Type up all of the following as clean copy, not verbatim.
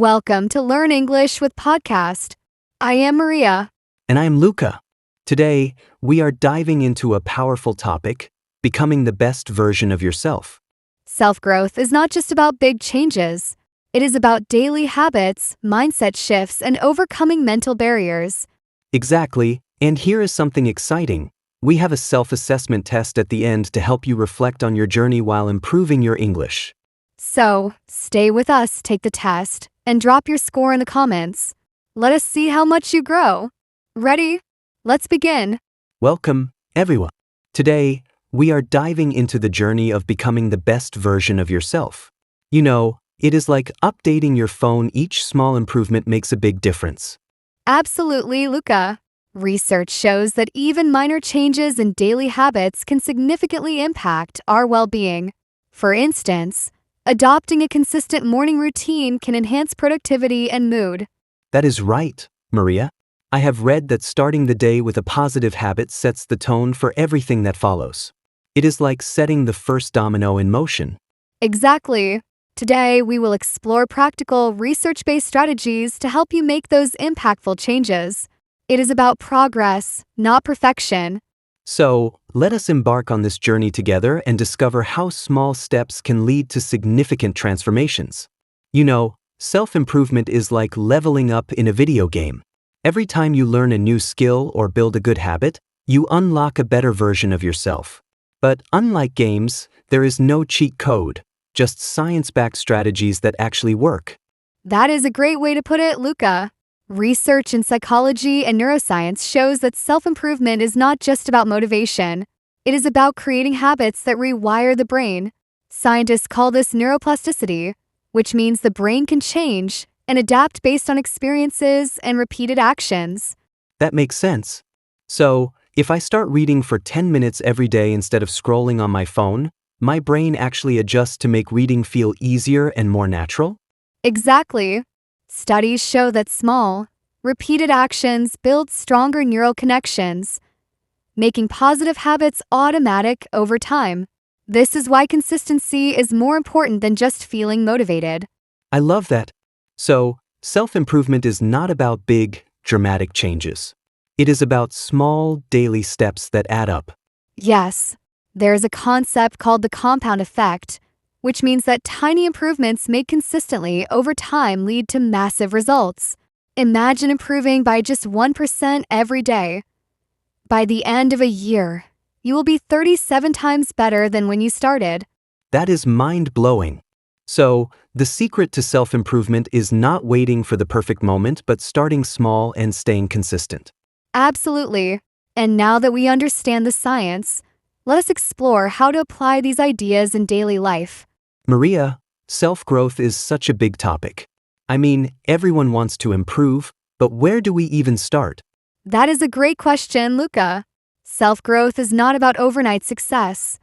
Welcome to Learn English with Podcast. I am Maria. And I'm Luca. Today, we are diving into a powerful topic, becoming the best version of yourself. Self-growth is not just about big changes. It is about daily habits, mindset shifts, and overcoming mental barriers. Exactly, and here is something exciting. We have a self-assessment test at the end to help you reflect on your journey while improving your English. So, stay with us, take the test, and drop your score in the comments. Let us see how much you grow. Ready? Let's begin. Welcome, everyone. Today, we are diving into the journey of becoming the best version of yourself. You know, it is like updating your phone. Each small improvement makes a big difference. Absolutely, Luca. Research shows that even minor changes in daily habits can significantly impact our well-being. For instance, adopting a consistent morning routine can enhance productivity and mood. That is right, Maria. I have read that starting the day with a positive habit sets the tone for everything that follows. It is like setting the first domino in motion. Exactly. Today, we will explore practical, research-based strategies to help you make those impactful changes. It is about progress, not perfection. So, let us embark on this journey together and discover how small steps can lead to significant transformations. You know, self-improvement is like leveling up in a video game. Every time you learn a new skill or build a good habit, you unlock a better version of yourself. But unlike games, there is no cheat code, just science-backed strategies that actually work. That is a great way to put it, Luca. Research in psychology and neuroscience shows that self-improvement is not just about motivation. It is about creating habits that rewire the brain. Scientists call this neuroplasticity, which means the brain can change and adapt based on experiences and repeated actions. That makes sense. So, if I start reading for 10 minutes every day instead of scrolling on my phone, my brain actually adjusts to make reading feel easier and more natural? Exactly. Studies show that small, repeated actions build stronger neural connections, making positive habits automatic over time. This is why consistency is more important than just feeling motivated. I love that. So, self-improvement is not about big, dramatic changes. It is about small, daily steps that add up. Yes, there is a concept called the compound effect, which means that tiny improvements made consistently over time lead to massive results. Imagine improving by just 1% every day. By the end of a year, you will be 37 times better than when you started. That is mind-blowing. So, the secret to self-improvement is not waiting for the perfect moment, but starting small and staying consistent. Absolutely. And now that we understand the science, let us explore how to apply these ideas in daily life. Maria, self-growth is such a big topic. I mean, everyone wants to improve, but where do we even start? That is a great question, Luca. Self-growth is not about overnight success.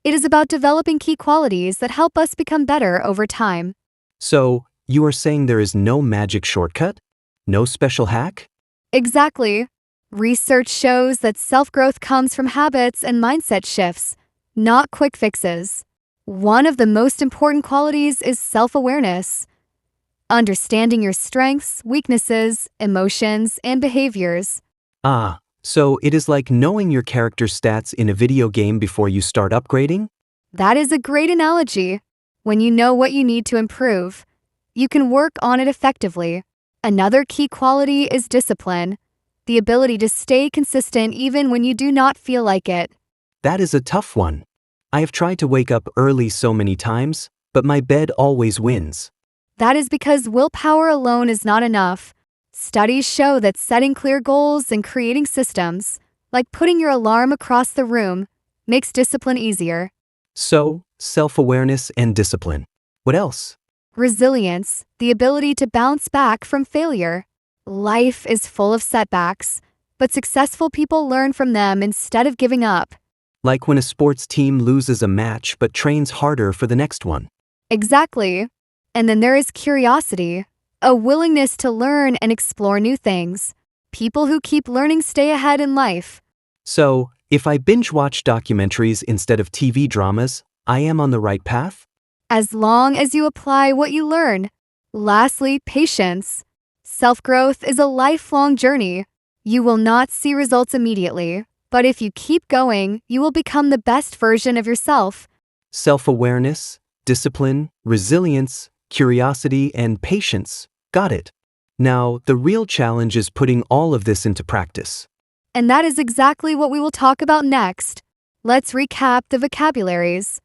It is about developing key qualities that help us become better over time. So, you are saying there is no magic shortcut? No special hack? Exactly. Research shows that self-growth comes from habits and mindset shifts, not quick fixes. One of the most important qualities is self-awareness. Understanding your strengths, weaknesses, emotions, and behaviors. Ah, so it is like knowing your character stats in a video game before you start upgrading? That is a great analogy. When you know what you need to improve, you can work on it effectively. Another key quality is discipline, the ability to stay consistent even when you do not feel like it. That is a tough one. I have tried to wake up early so many times, but my bed always wins. That is because willpower alone is not enough. Studies show that setting clear goals and creating systems, like putting your alarm across the room, makes discipline easier. So, self-awareness and discipline. What else? Resilience, the ability to bounce back from failure. Life is full of setbacks, but successful people learn from them instead of giving up. Like when a sports team loses a match but trains harder for the next one. Exactly. And then there is curiosity, a willingness to learn and explore new things. People who keep learning stay ahead in life. So, if I binge-watch documentaries instead of TV dramas, I am on the right path? As long as you apply what you learn. Lastly, patience. Self-growth is a lifelong journey. You will not see results immediately, but if you keep going, you will become the best version of yourself. Self-awareness, discipline, resilience, curiosity, and patience. Got it. Now, the real challenge is putting all of this into practice. And that is exactly what we will talk about next. Let's recap the vocabularies.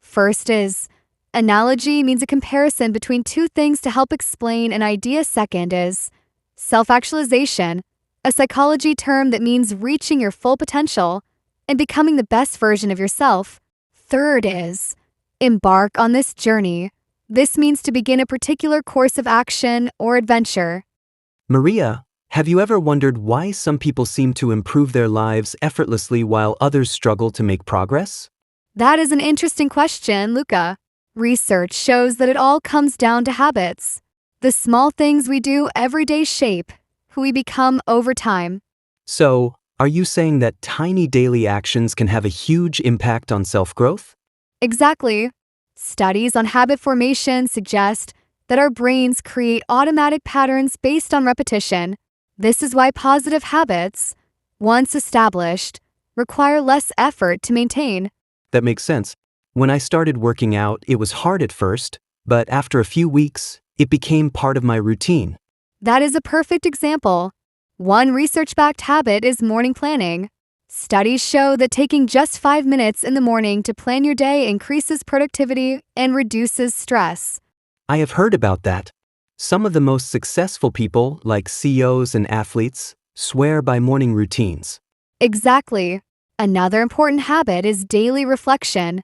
First is analogy means a comparison between two things to help explain an idea. Second is self-actualization, a psychology term that means reaching your full potential and becoming the best version of yourself. Third is embark on this journey. This means to begin a particular course of action or adventure. Maria, have you ever wondered why some people seem to improve their lives effortlessly while others struggle to make progress? That is an interesting question, Luca. Research shows that it all comes down to habits. The small things we do every day shape who we become over time. So, are you saying that tiny daily actions can have a huge impact on self-growth? Exactly. Studies on habit formation suggest that our brains create automatic patterns based on repetition. This is why positive habits, once established, require less effort to maintain. That makes sense. When I started working out, it was hard at first, but after a few weeks, it became part of my routine. That is a perfect example. One research-backed habit is morning planning. Studies show that taking just 5 minutes in the morning to plan your day increases productivity and reduces stress. I have heard about that. Some of the most successful people, like CEOs and athletes, swear by morning routines. Exactly. Another important habit is daily reflection.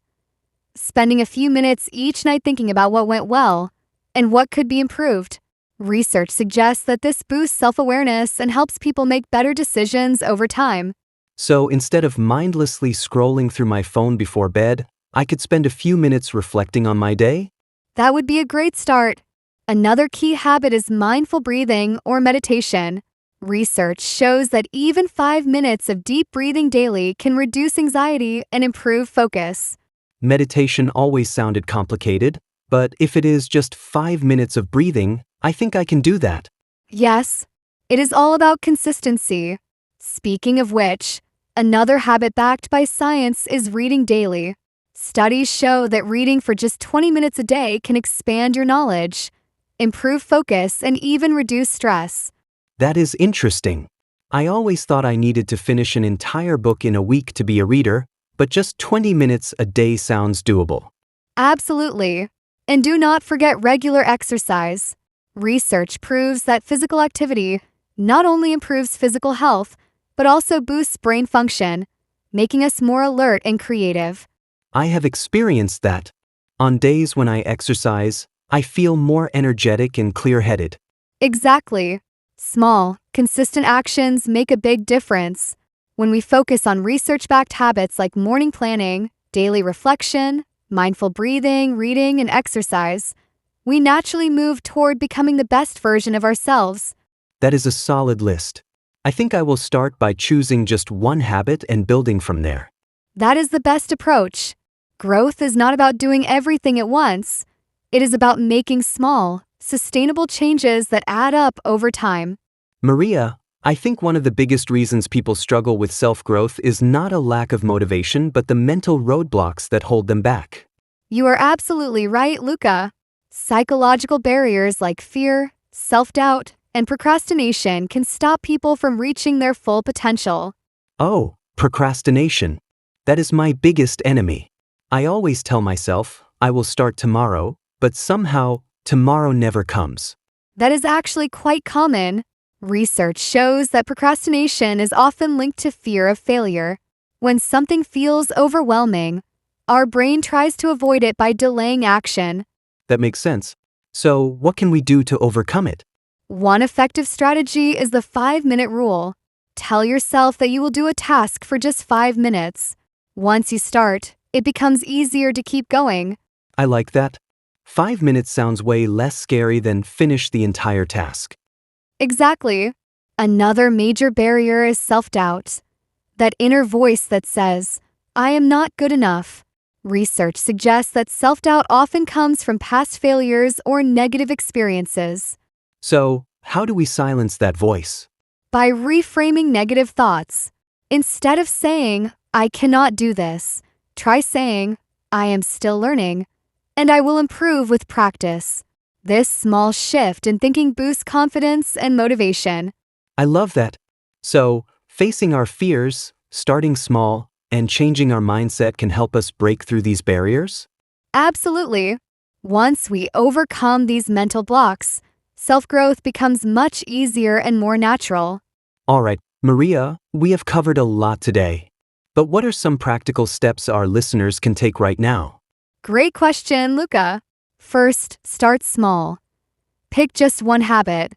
Spending a few minutes each night thinking about what went well and what could be improved. Research suggests that this boosts self-awareness and helps people make better decisions over time. So instead of mindlessly scrolling through my phone before bed, I could spend a few minutes reflecting on my day? That would be a great start. Another key habit is mindful breathing or meditation. Research shows that even 5 minutes of deep breathing daily can reduce anxiety and improve focus. Meditation always sounded complicated, but if it is just 5 minutes of breathing, I think I can do that. Yes, it is all about consistency. Speaking of which, another habit backed by science is reading daily. Studies show that reading for just 20 minutes a day can expand your knowledge, improve focus, and even reduce stress. That is interesting. I always thought I needed to finish an entire book in a week to be a reader, but just 20 minutes a day sounds doable. Absolutely. And do not forget regular exercise. Research proves that physical activity not only improves physical health, but also boosts brain function, making us more alert and creative. I have experienced that. On days when I exercise, I feel more energetic and clear-headed. Exactly. Small, consistent actions make a big difference. When we focus on research-backed habits like morning planning, daily reflection, mindful breathing, reading, and exercise, we naturally move toward becoming the best version of ourselves. That is a solid list. I think I will start by choosing just one habit and building from there. That is the best approach. Growth is not about doing everything at once. It is about making small, sustainable changes that add up over time. Maria, I think one of the biggest reasons people struggle with self-growth is not a lack of motivation but the mental roadblocks that hold them back. You are absolutely right, Luca. Psychological barriers like fear, self-doubt, and procrastination can stop people from reaching their full potential. Oh, procrastination. That is my biggest enemy. I always tell myself, I will start tomorrow, but somehow, tomorrow never comes. That is actually quite common. Research shows that procrastination is often linked to fear of failure. When something feels overwhelming, our brain tries to avoid it by delaying action. That makes sense. So, what can we do to overcome it? One effective strategy is the 5-minute rule. Tell yourself that you will do a task for just 5 minutes. Once you start, it becomes easier to keep going. I like that. 5 minutes sounds way less scary than finish the entire task. Exactly. Another major barrier is self-doubt. That inner voice that says, I am not good enough. Research suggests that self-doubt often comes from past failures or negative experiences. So, how do we silence that voice? By reframing negative thoughts, instead of saying, I cannot do this, try saying, I am still learning, and I will improve with practice. This small shift in thinking boosts confidence and motivation. I love that. So, facing our fears, starting small, and changing our mindset can help us break through these barriers? Absolutely. Once we overcome these mental blocks, self-growth becomes much easier and more natural. All right, Maria, we have covered a lot today. But what are some practical steps our listeners can take right now? Great question, Luca. First, start small. Pick just one habit,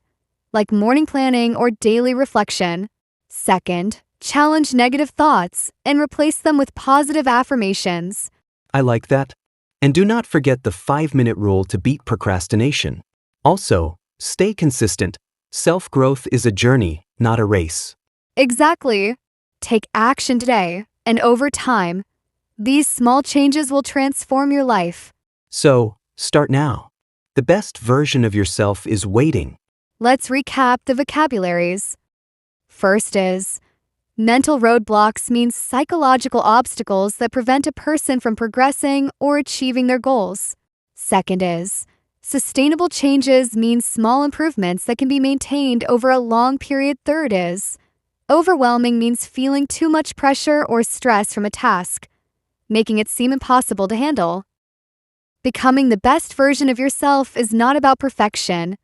like morning planning or daily reflection. Second, challenge negative thoughts and replace them with positive affirmations. I like that. And do not forget the 5-minute rule to beat procrastination. Also, stay consistent. Self-growth is a journey, not a race. Exactly. Take action today, and over time, these small changes will transform your life. So, start now. The best version of yourself is waiting. Let's recap the vocabularies. First is, mental roadblocks means psychological obstacles that prevent a person from progressing or achieving their goals. Second is, sustainable changes means small improvements that can be maintained over a long period. Third is, overwhelming means feeling too much pressure or stress from a task, making it seem impossible to handle. Becoming the best version of yourself is not about perfection.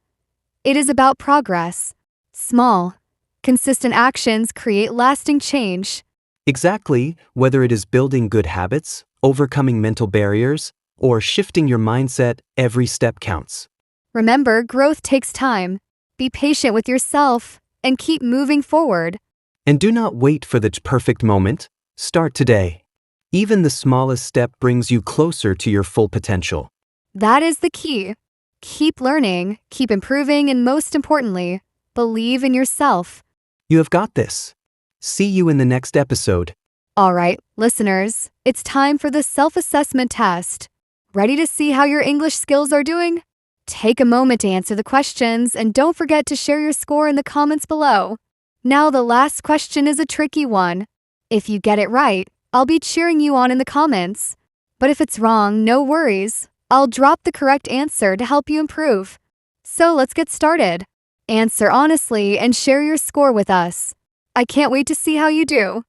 It is about progress. Small, consistent actions create lasting change. Exactly, whether it is building good habits, overcoming mental barriers, or shifting your mindset, every step counts. Remember, growth takes time. Be patient with yourself and keep moving forward. And do not wait for the perfect moment. Start today. Even the smallest step brings you closer to your full potential. That is the key. Keep learning, keep improving, and most importantly, believe in yourself. You have got this. See you in the next episode. All right, listeners, it's time for the self-assessment test. Ready to see how your English skills are doing? Take a moment to answer the questions and don't forget to share your score in the comments below. Now, the last question is a tricky one. If you get it right, I'll be cheering you on in the comments. But if it's wrong, no worries. I'll drop the correct answer to help you improve. So let's get started. Answer honestly and share your score with us. I can't wait to see how you do.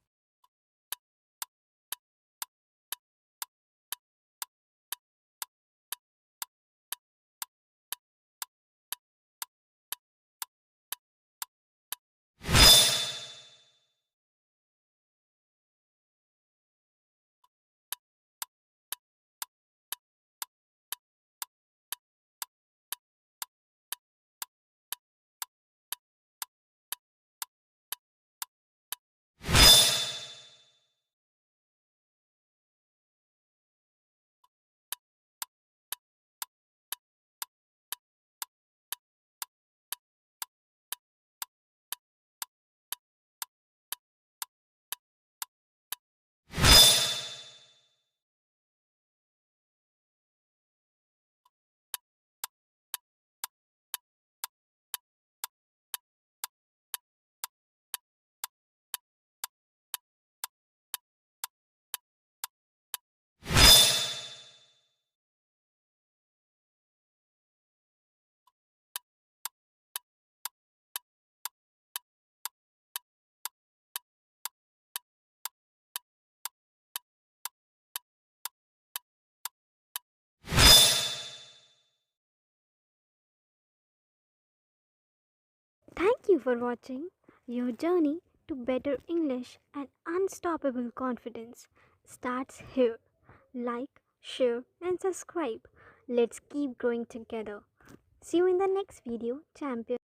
Thank you for watching. Your journey to better English and unstoppable confidence starts here. Like, share, and subscribe. Let's keep growing together. See you in the next video, champion.